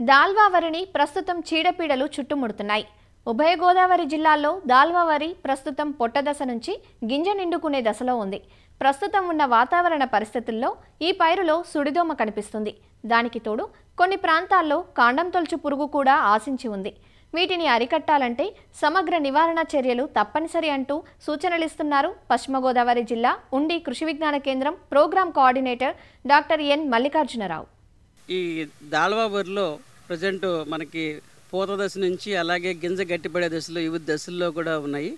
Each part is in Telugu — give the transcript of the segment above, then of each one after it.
దాల్వా వరిని ప్రస్తుతం చీడపీడలు చుట్టుముడుతున్నాయి. ఉభయ గోదావరి జిల్లాల్లో దాల్వా వరి ప్రస్తుతం పొట్ట దశ నుంచి గింజ నిండుకునే దశలో ఉంది. ప్రస్తుతం ఉన్న వాతావరణ పరిస్థితుల్లో ఈ పైరులో సుడిదోమ కనిపిస్తుంది. దానికి తోడు కొన్ని ప్రాంతాల్లో కాండం తొలుచు పురుగు కూడా ఆశించి ఉంది. వీటిని అరికట్టాలంటే సమగ్ర నివారణ చర్యలు తప్పనిసరి అంటూ సూచనలిస్తున్నారు పశ్చిమ గోదావరి జిల్లా ఉండి కృషి విజ్ఞాన కేంద్రం programme coordinator doctor N Mallikarjunarao. ఈ దాల్వా వరిలో ప్రజెంట్ మనకి పూత దశ నుంచి అలాగే గింజ గట్టిపడే దశలో వివిధ దశల్లో కూడా ఉన్నాయి.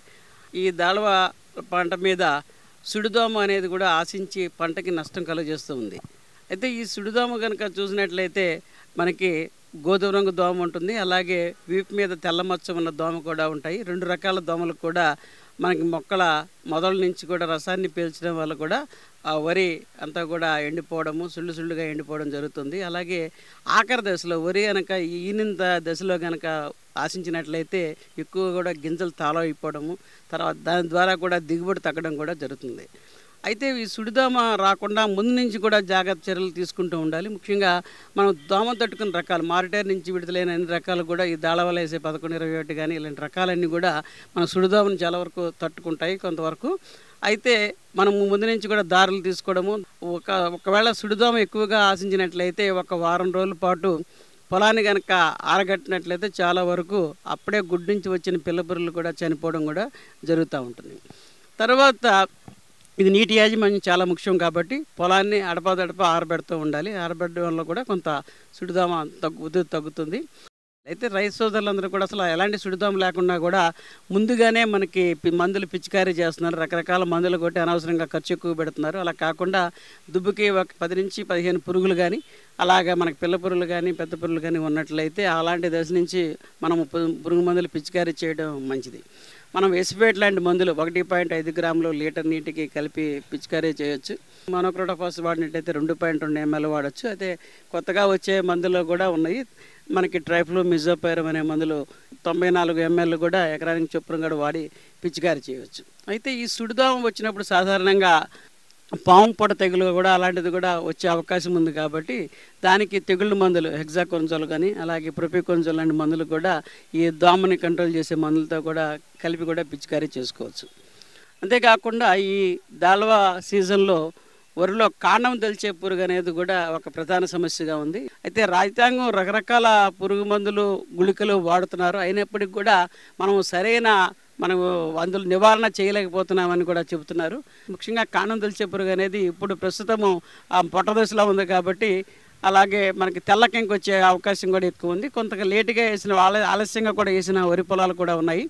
ఈ దాల్వా పంట మీద సుడిదోమ అనేది కూడా ఆశించి పంటకి నష్టం కలుగజేస్తూ ఉంది. అయితే ఈ సుడిదోమ కనుక చూసినట్లయితే మనకి గోధుమ రంగు దోమ ఉంటుంది, అలాగే వీపు మీద తెల్ల మచ్చ ఉన్న దోమ కూడా ఉంటాయి. రెండు రకాల దోమలు కూడా మనకి మొక్కల మొదల నుంచి కూడా రసాన్ని పీల్చడం వల్ల కూడా ఆ వరి అంతా కూడా ఎండిపోవడము, సుళ్ళుగా ఎండిపోవడం జరుగుతుంది. అలాగే ఆఖరి దశలో వరి కనుక ఈనింత దశలో కనుక ఆశించినట్లయితే ఎక్కువ కూడా గింజలు తాళైపోవడము, తర్వాత దాని ద్వారా కూడా దిగుబడి తగ్గడం కూడా జరుగుతుంది. అయితే ఈ సుడిదోమ రాకుండా ముందు నుంచి కూడా జాగ్రత్త చర్యలు తీసుకుంటూ ఉండాలి. ముఖ్యంగా మనం దోమ తట్టుకున్న రకాలు మారిటైర్ నుంచి విడుదలైన అన్ని రకాలు కూడా ఈ దాళవల వేసే 1121 కానీ ఇలాంటి రకాలన్నీ కూడా మన సుడిదోమను చాలా వరకు తట్టుకుంటాయి కొంతవరకు. అయితే మనము ముందు నుంచి కూడా దారులు తీసుకోవడము, ఒకవేళ సుడిదోమ ఎక్కువగా ఆశించినట్లయితే ఒక వారం రోజుల పాటు పొలాన్ని కనుక ఆరగట్టినట్లయితే చాలా వరకు అప్పుడే గుడ్డు నుంచి వచ్చిన పిల్లపురులు కూడా చనిపోవడం కూడా జరుగుతూ ఉంటుంది. తర్వాత ఇది నీటి యాజమాన్యం చాలా ముఖ్యం కాబట్టి పొలాన్ని అడపాదడప ఆరబెడుతూ ఉండాలి. ఆరబెట్టడం వల్ల కూడా కొంత సుడిదోమ తగ్గుతుంది. అయితే రైతు సోదరులందరూ కూడా అసలు ఎలాంటి సుడిదోమ లేకుండా కూడా ముందుగానే మనకి మందులు పిచికారీ చేస్తున్నారు. రకరకాల మందులు కొట్టి అనవసరంగా ఖర్చు ఎక్కువ పెడుతున్నారు. అలా కాకుండా దుబ్బుకి ఒక 10 నుంచి 15 పురుగులు కానీ అలాగే మనకి పిల్ల పురుగులు కానీ పెద్ద పురుగులు కానీ ఉన్నట్లయితే అలాంటి దశ నుంచి మనము పురుగు మందులు పిచికారీ చేయడం మంచిది. మనం ఎసిఫేట్ లాంటి మందులు 1.5 గ్రాములు లీటర్ నీటికి కలిపి పిచికారీ చేయొచ్చు. మోనోక్రోటోఫాస్ వాడినట్టయితే 2.2 ml వాడచ్చు. అయితే కొత్తగా వచ్చే మందులు కూడా ఉన్నాయి. మనకి ట్రైఫ్లో మిజోపైరం అనే మందులు 94 ml కూడా ఎకరానికి చొప్పున కూడా వాడి పిచికారీ చేయవచ్చు. అయితే ఈ సుడిదోమ వచ్చినప్పుడు సాధారణంగా పాము పొడ తెగులు కూడా అలాంటిది కూడా వచ్చే అవకాశం ఉంది కాబట్టి దానికి తెగుళ్ళ మందులు హెక్సాకొనజోల్ కానీ అలాగే ప్రొపికొనజోల్ లాంటి మందులు కూడా ఈ దోమని కంట్రోల్ చేసే మందులతో కూడా కలిపి కూడా పిచికారీ చేసుకోవచ్చు. అంతేకాకుండా ఈ దాల్వా సీజన్లో వరిలో కాండం తెలిచే పురుగు అనేది కూడా ఒక ప్రధాన సమస్యగా ఉంది. అయితే రైతాంగం రకరకాల పురుగు మందులు గుళికలు వాడుతున్నారు. అయినప్పటికీ కూడా మనం సరైన అందులో నివారణ చేయలేకపోతున్నామని కూడా చెబుతున్నారు. ముఖ్యంగా కాండం తెలిచే పురుగు అనేది ఇప్పుడు ప్రస్తుతము పొట్ట దశలో ఉంది కాబట్టి అలాగే మనకి తెల్లకెంకు వచ్చే అవకాశం కూడా ఎక్కువ ఉంది. కొంత లేటుగా వేసిన ఆలస్యంగా కూడా వేసిన వరి పొలాలు కూడా ఉన్నాయి.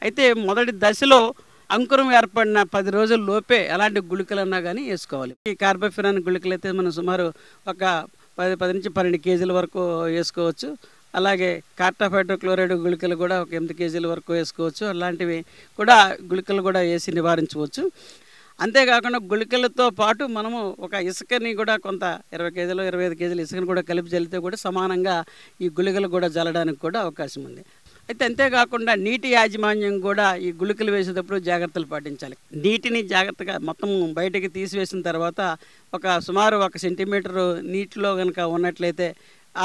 అయితే మొదటి దశలో అంకురం ఏర్పడిన 10 రోజుల లోపే ఎలాంటి గుళికలన్నా కానీ వేసుకోవాలి. ఈ కార్బోఫిరాన్ గుళికలు అయితే మనం సుమారు ఒక 10 నుంచి 12 కేజీల వరకు వేసుకోవచ్చు. అలాగే కార్టాఫ్ హైడ్రోక్లోరైడ్ గుళికలు కూడా ఒక 8 కేజీల వరకు వేసుకోవచ్చు. అలాంటివి కూడా గుళికలు కూడా వేసి నివారించవచ్చు. అంతేకాకుండా గుళికలతో పాటు మనము ఒక ఇసుకని కూడా కొంత 20 కేజీలు 25 కేజీల ఇసుకని కూడా కలిపి జల్లితే కూడా సమానంగా ఈ గుళికలు కూడా జల్లడానికి కూడా అవకాశం ఉంది. అయితే అంతేకాకుండా నీటి యాజమాన్యం కూడా ఈ గుళికలు వేసేటప్పుడు జాగ్రత్తలు పాటించాలి. నీటిని జాగ్రత్తగా మొత్తం బయటకి తీసివేసిన తర్వాత సుమారు 1 సెంటీమీటరు నీటిలో కనుక ఉన్నట్లయితే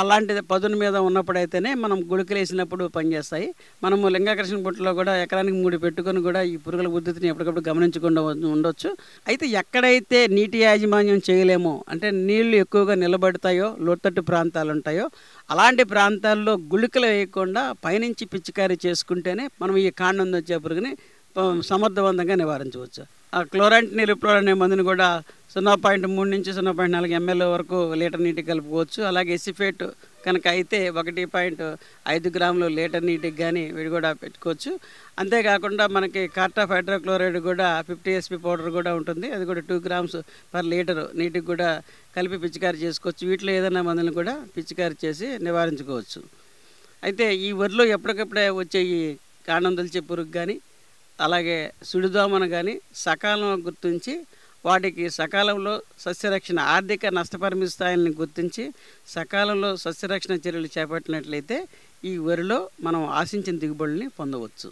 అలాంటిది పదును మీద ఉన్నప్పుడైతేనే మనం గుళికలు వేసినప్పుడు పనిచేస్తాయి. మనము లింగాకర్షణ బుట్టలో కూడా ఎకరానికి 3 పెట్టుకొని కూడా ఈ పురుగుల ఉద్ధృతిని ఎప్పటికప్పుడు గమనించకుండా ఉండొచ్చు. అయితే ఎక్కడైతే నీటి యాజమాన్యం చేయలేమో అంటే నీళ్లు ఎక్కువగా నిలబడతాయో లోతట్టు ప్రాంతాలు ఉంటాయో అలాంటి ప్రాంతాల్లో గుళికలు వేయకుండా పైనుంచి పిచికారీ చేసుకుంటేనే మనం ఈ కాండం వచ్చే పురుగుని సమర్థవంతంగా నివారించవచ్చు. ఆ క్లోరాంటినిలిప్రోల్ అనే మందుని కూడా 0.3 నుంచి 0.4 ml వరకు లీటర్ నీటికి కలుపుకోవచ్చు. అలాగే ఎసిఫేట్ కనుక అయితే 1.5 గ్రాములు లీటర్ నీటికి కానీ వీడు కూడా పెట్టుకోవచ్చు. అంతేకాకుండా మనకి కార్టాఫ్ హైడ్రోక్లోరైడ్ కూడా 50 SP పౌడర్ కూడా ఉంటుంది. అది కూడా 2 grams per లీటర్ నీటికి కూడా కలిపి పిచికారీ చేసుకోవచ్చు. వీటిలో ఏదైనా మందులను కూడా పిచికారీ చేసి నివారించుకోవచ్చు. అయితే ఈ వరిలో ఎప్పటికప్పుడే వచ్చే ఈ కాండం తెలిచే పురుగు కానీ అలాగే సుడిదోమను కానీ సకాలంలో గుర్తించి వాటికి సకాలంలో సస్యరక్షణ ఆర్థిక నష్టపరిమితి స్థాయిని గుర్తించి సకాలంలో సస్యరక్షణ చర్యలు చేపట్టినట్లయితే ఈ వరిలో మనం ఆశించిన దిగుబడుల్ని పొందవచ్చు.